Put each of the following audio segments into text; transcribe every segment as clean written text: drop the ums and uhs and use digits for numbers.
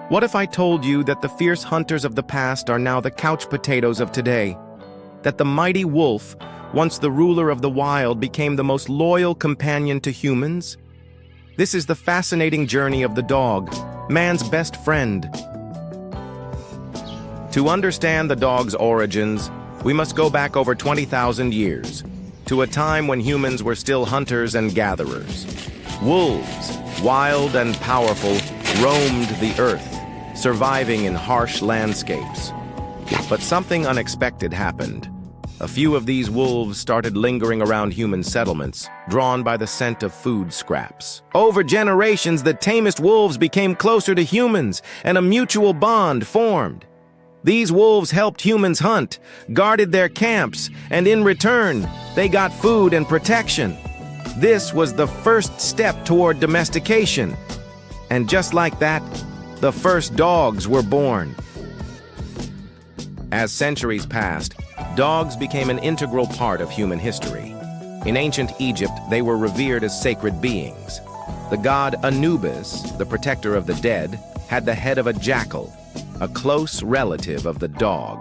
What if I told you that the fierce hunters of the past are now the couch potatoes of today? That the mighty wolf, once the ruler of the wild, became the most loyal companion to humans? This is the fascinating journey of the dog, man's best friend. To understand the dog's origins, we must go back over 20,000 years, to a time when humans were still hunters and gatherers. Wolves, wild and powerful, roamed the earth, surviving in harsh landscapes. But something unexpected happened. A few of these wolves started lingering around human settlements, drawn by the scent of food scraps. Over generations, the tamest wolves became closer to humans, and a mutual bond formed. These wolves helped humans hunt, guarded their camps, and in return, they got food and protection. This was the first step toward domestication. And just like that, the first dogs were born. As centuries passed, dogs became an integral part of human history. In ancient Egypt, they were revered as sacred beings. The god Anubis, the protector of the dead, had the head of a jackal, a close relative of the dog.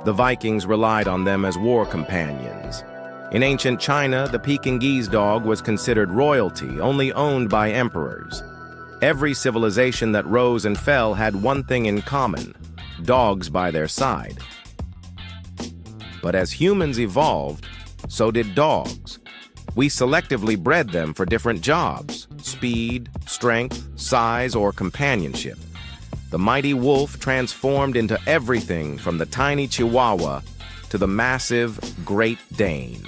The Vikings relied on them as war companions. In ancient China, the Pekingese dog was considered royalty, only owned by emperors. Every civilization that rose and fell had one thing in common: dogs by their side. But as humans evolved, so did dogs. We selectively bred them for different jobs: speed, strength, size, or companionship. The mighty wolf transformed into everything from the tiny Chihuahua to the massive Great Dane.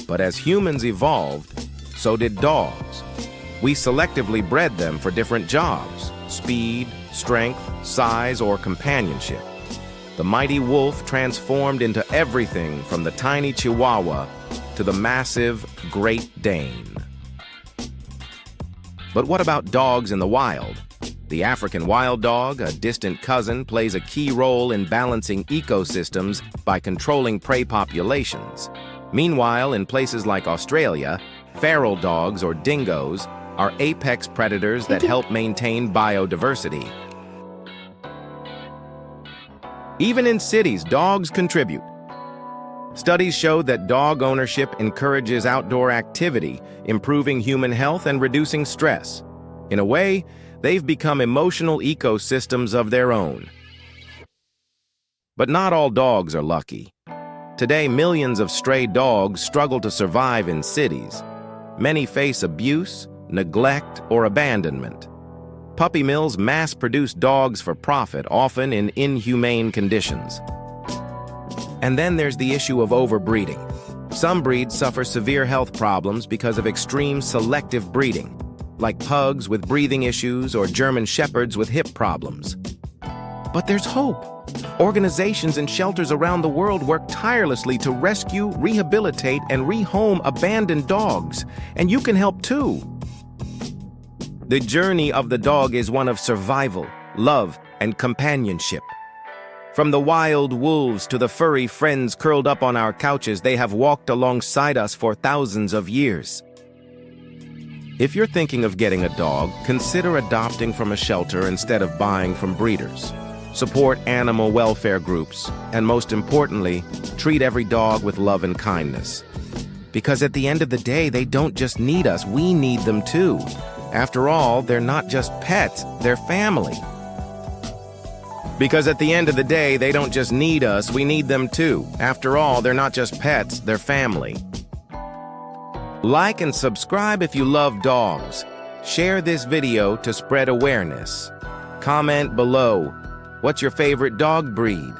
But as humans evolved, so did dogs. We selectively bred them for different jobs: speed, strength, size, or companionship. The mighty wolf transformed into everything from the tiny Chihuahua to the massive Great Dane. But what about dogs in the wild? The African wild dog, a distant cousin, plays a key role in balancing ecosystems by controlling prey populations. Meanwhile, in places like Australia, feral dogs, or dingoes, are apex predators that help maintain biodiversity. Even in cities, dogs contribute. Studies show that dog ownership encourages outdoor activity, improving human health and reducing stress. In a way, they've become emotional ecosystems of their own. But not all dogs are lucky. Today, millions of stray dogs struggle to survive in cities. Many face abuse, neglect, or abandonment. Puppy mills mass-produce dogs for profit, often in inhumane conditions. And then there's the issue of overbreeding. Some breeds suffer severe health problems because of extreme selective breeding, like pugs with breathing issues or German shepherds with hip problems. But there's hope. Organizations and shelters around the world work tirelessly to rescue, rehabilitate, and rehome abandoned dogs, and you can help too. The journey of the dog is one of survival, love, and companionship. From the wild wolves to the furry friends curled up on our couches, they have walked alongside us for thousands of years. If you're thinking of getting a dog, consider adopting from a shelter instead of buying from breeders. Support animal welfare groups, and most importantly, treat every dog with love and kindness. Because at the end of the day, they don't just need us, we need them too. After all, they're not just pets, they're family. Because at the end of the day, they don't just need us, we need them too. After all, they're not just pets, they're family. Like and subscribe if you love dogs. Share this video to spread awareness. Comment below, what's your favorite dog breed?